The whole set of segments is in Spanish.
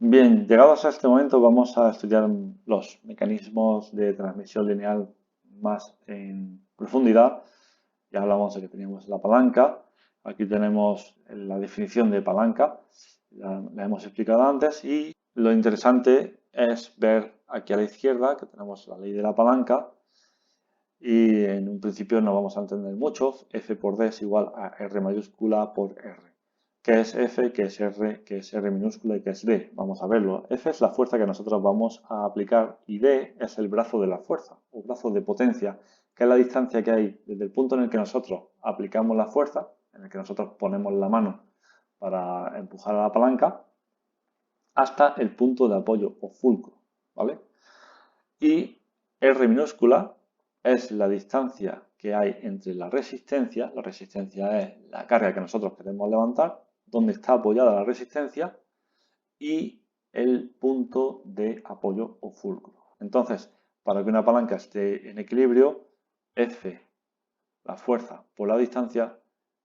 Bien, llegados a este momento vamos a estudiar los mecanismos de transmisión lineal más en profundidad. Ya hablamos de que teníamos la palanca, aquí tenemos la definición de palanca, la hemos explicado antes y lo interesante es ver aquí a la izquierda que tenemos la ley de la palanca y en un principio no vamos a entender mucho. F por D es igual a R mayúscula por R. ¿Qué es F? ¿Qué es R? ¿Qué es R minúscula? ¿Y qué es D? Vamos a verlo. F es la fuerza que nosotros vamos a aplicar y D es el brazo de la fuerza o brazo de potencia, que es la distancia que hay desde el punto en el que nosotros aplicamos la fuerza, en el que nosotros ponemos la mano para empujar a la palanca, hasta el punto de apoyo o fulcro, ¿vale? Y R minúscula es la distancia que hay entre la resistencia es la carga que nosotros queremos levantar, donde está apoyada la resistencia, y el punto de apoyo o fulcro. Entonces, para que una palanca esté en equilibrio, F, la fuerza por la distancia,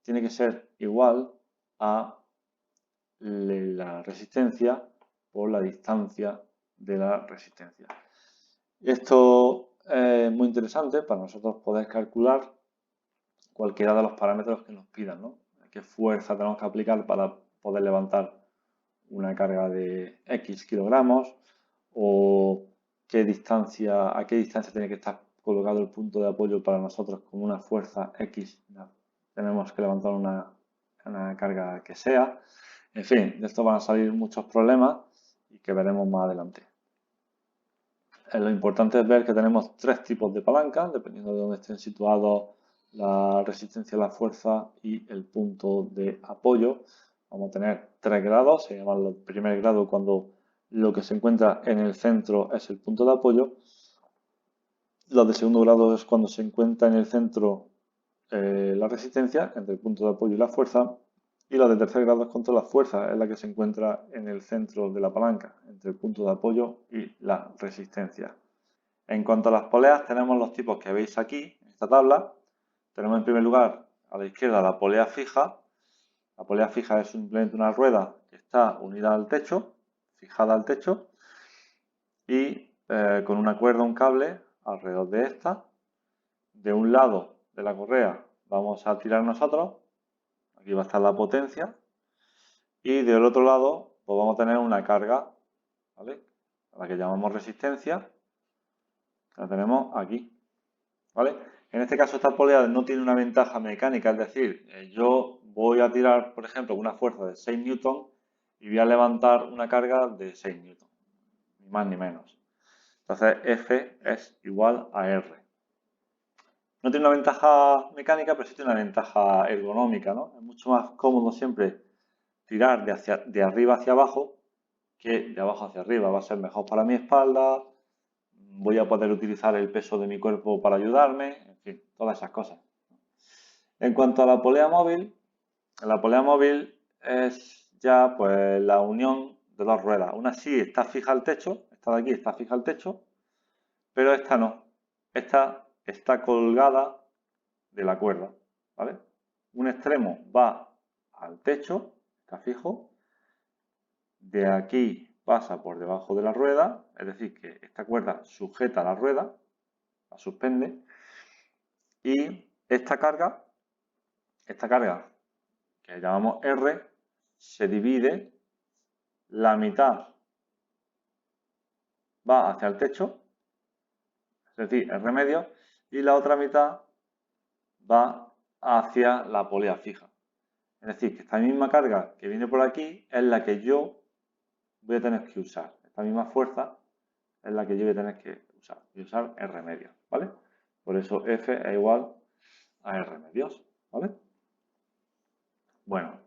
tiene que ser igual a la resistencia por la distancia de la resistencia. Esto es muy interesante para nosotros poder calcular cualquiera de los parámetros que nos pidan, ¿no? ¿Qué fuerza tenemos que aplicar para poder levantar una carga de X kilogramos? ¿O qué distancia, a qué distancia tiene que estar colocado el punto de apoyo para nosotros con una fuerza X? Tenemos que levantar una carga que sea. En fin, de esto van a salir muchos problemas y que veremos más adelante. Lo importante es ver que tenemos tres tipos de palancas, dependiendo de dónde estén situados la resistencia, la fuerza y el punto de apoyo. Vamos a tener 3 grados, se llama el primer grado cuando lo que se encuentra en el centro es el punto de apoyo. Los de segundo grado es cuando se encuentra en el centro la resistencia, entre el punto de apoyo y la fuerza. Y la de tercer grado es cuando la fuerza es la que se encuentra en el centro de la palanca, entre el punto de apoyo y la resistencia. En cuanto a las poleas, tenemos los tipos que veis aquí, en esta tabla. Tenemos en primer lugar, a la izquierda, la polea fija. La polea fija es simplemente una rueda que está unida al techo, fijada al techo, y con una cuerda, un cable alrededor de esta. De un lado de la correa vamos a tirar nosotros, aquí va a estar la potencia, y del otro lado pues vamos a tener una carga, ¿vale? A la que llamamos resistencia, la tenemos aquí, ¿vale? En este caso esta polea no tiene una ventaja mecánica, es decir, yo voy a tirar, por ejemplo, una fuerza de 6 newton y voy a levantar una carga de 6 newton, ni más ni menos. Entonces F es igual a R. No tiene una ventaja mecánica, pero sí tiene una ventaja ergonómica, ¿no? Es mucho más cómodo siempre tirar de arriba hacia abajo que de abajo hacia arriba. Va a ser mejor para mi espalda, voy a poder utilizar el peso de mi cuerpo para ayudarme, en fin, todas esas cosas. En cuanto a la polea móvil es ya pues la unión de dos ruedas. Una sí está fija al techo, esta de aquí está fija al techo, pero esta no. Esta está colgada de la cuerda, ¿vale? Un extremo va al techo, está fijo, de aquí pasa por debajo de la rueda, es decir, que esta cuerda sujeta la rueda, la suspende, y esta carga que llamamos R, se divide, la mitad va hacia el techo, es decir, R medio, y la otra mitad va hacia la polea fija. Es decir, que esta misma carga que viene por aquí es la que yo voy a tener que usar. Esta misma fuerza es la que yo voy a tener que usar. Voy a usar R medios, ¿vale? Por eso F es igual a R medios, ¿vale? Bueno,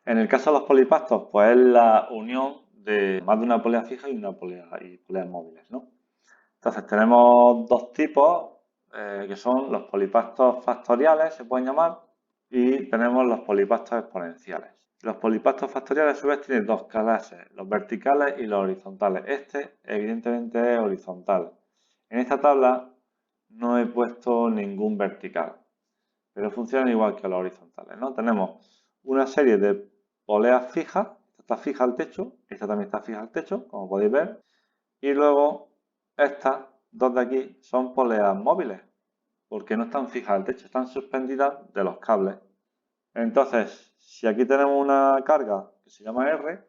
en el caso de los polipactos, pues es la unión de más de una polea fija y una polea y poleas móviles, ¿no? Entonces tenemos dos tipos que son los polipactos factoriales, se pueden llamar, y tenemos los polipactos exponenciales. Los polipactos factoriales a su vez tienen dos clases, los verticales y los horizontales. Este evidentemente es horizontal. En esta tabla no he puesto ningún vertical, pero funcionan igual que los horizontales, ¿no? Tenemos una serie de poleas fijas, está fija al techo, esta también está fija al techo, como podéis ver. Y luego estas dos de aquí son poleas móviles, porque no están fijas al techo, están suspendidas de los cables. Entonces, si aquí tenemos una carga que se llama R,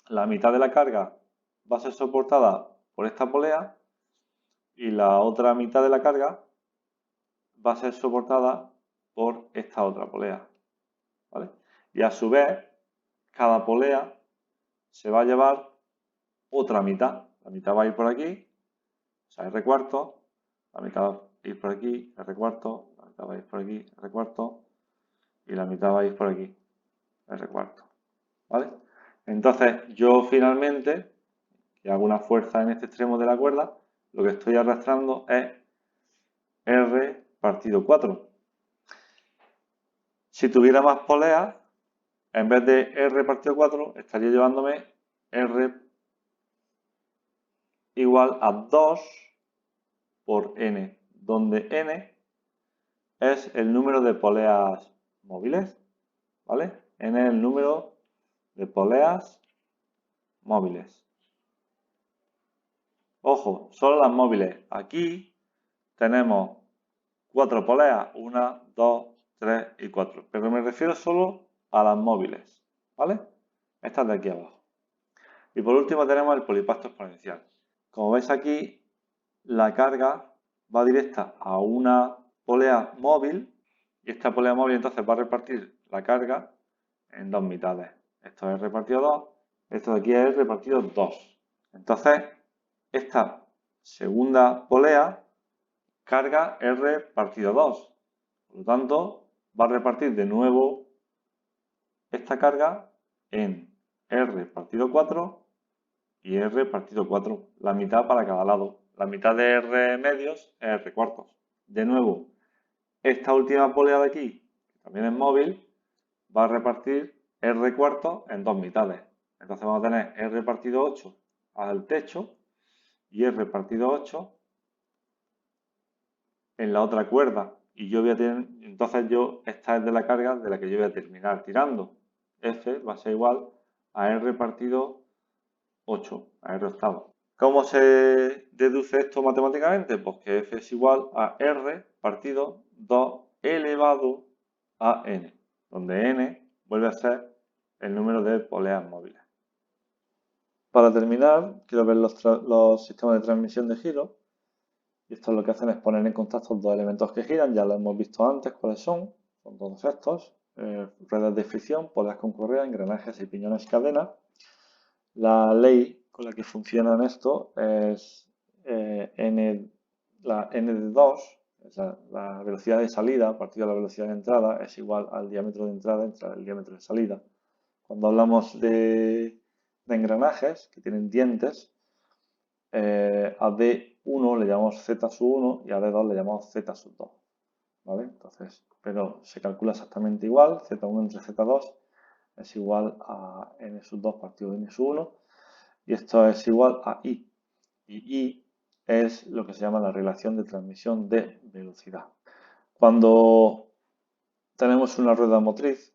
la mitad de la carga va a ser soportada por esta polea y la otra mitad de la carga va a ser soportada por esta otra polea, ¿vale? Y a su vez, cada polea se va a llevar otra mitad. La mitad va a ir por aquí, o sea, R cuarto, la mitad va a ir por aquí, R cuarto, la mitad va a ir por aquí, R cuarto, y la mitad va a ir por aquí, R cuarto, ¿vale? Entonces, yo finalmente, que hago una fuerza en este extremo de la cuerda, lo que estoy arrastrando es R partido 4. Si tuviera más poleas, en vez de R partido 4, estaría llevándome R igual a 2 por N, donde N es el número de poleas móviles, ¿vale? N es el número de poleas móviles. Ojo, solo las móviles. Aquí tenemos 4 poleas, 1, 2, 3 y 4, pero me refiero solo a las móviles, ¿vale? Estas de aquí abajo. Y por último tenemos el polipacto exponencial. Como veis aquí, la carga va directa a una polea móvil y esta polea móvil entonces va a repartir la carga en dos mitades. Esto es repartido 2, esto de aquí es repartido 2. Entonces, esta segunda polea carga R partido 2. Por lo tanto, va a repartir de nuevo esta carga en R partido 4 y R partido 4, la mitad para cada lado. La mitad de R medios es R cuartos. De nuevo, esta última polea de aquí, que también es móvil, va a repartir R cuartos en dos mitades. Entonces vamos a tener R partido 8 al techo y R partido 8 en la otra cuerda. Y yo voy a tener, entonces esta es de la carga de la que yo voy a terminar tirando. F va a ser igual a R partido 8, a R octavo. ¿Cómo se deduce esto matemáticamente? Pues que F es igual a R partido 2 elevado a N, donde N vuelve a ser el número de poleas móviles. Para terminar, quiero ver los sistemas de transmisión de giro. Y esto lo que hacen es poner en contacto dos elementos que giran, ya lo hemos visto antes cuáles son todos estos, ruedas de fricción, poleas con correa, engranajes y piñones y cadenas. La ley con la que funcionan esto es la n de 2, la velocidad de salida partido de la velocidad de entrada es igual al diámetro de entrada entre el diámetro de salida. Cuando hablamos de engranajes que tienen dientes, a D1 le llamamos Z sub 1 y a D2 le llamamos Z sub 2. ¿Vale? Entonces, pero se calcula exactamente igual, Z1 entre Z2 es igual a N sub 2 partido de N sub 1 y esto es igual a I. Y I es lo que se llama la relación de transmisión de velocidad. Cuando tenemos una rueda motriz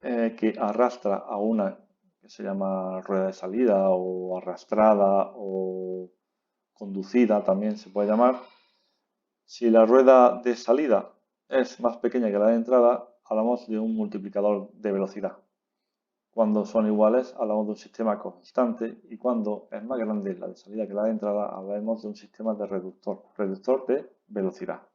que arrastra a una que se llama rueda de salida o arrastrada o conducida también se puede llamar, si la rueda de salida es más pequeña que la de entrada, hablamos de un multiplicador de velocidad. Cuando son iguales, hablamos de un sistema constante y cuando es más grande la de salida que la de entrada, hablamos de un sistema de reductor de velocidad.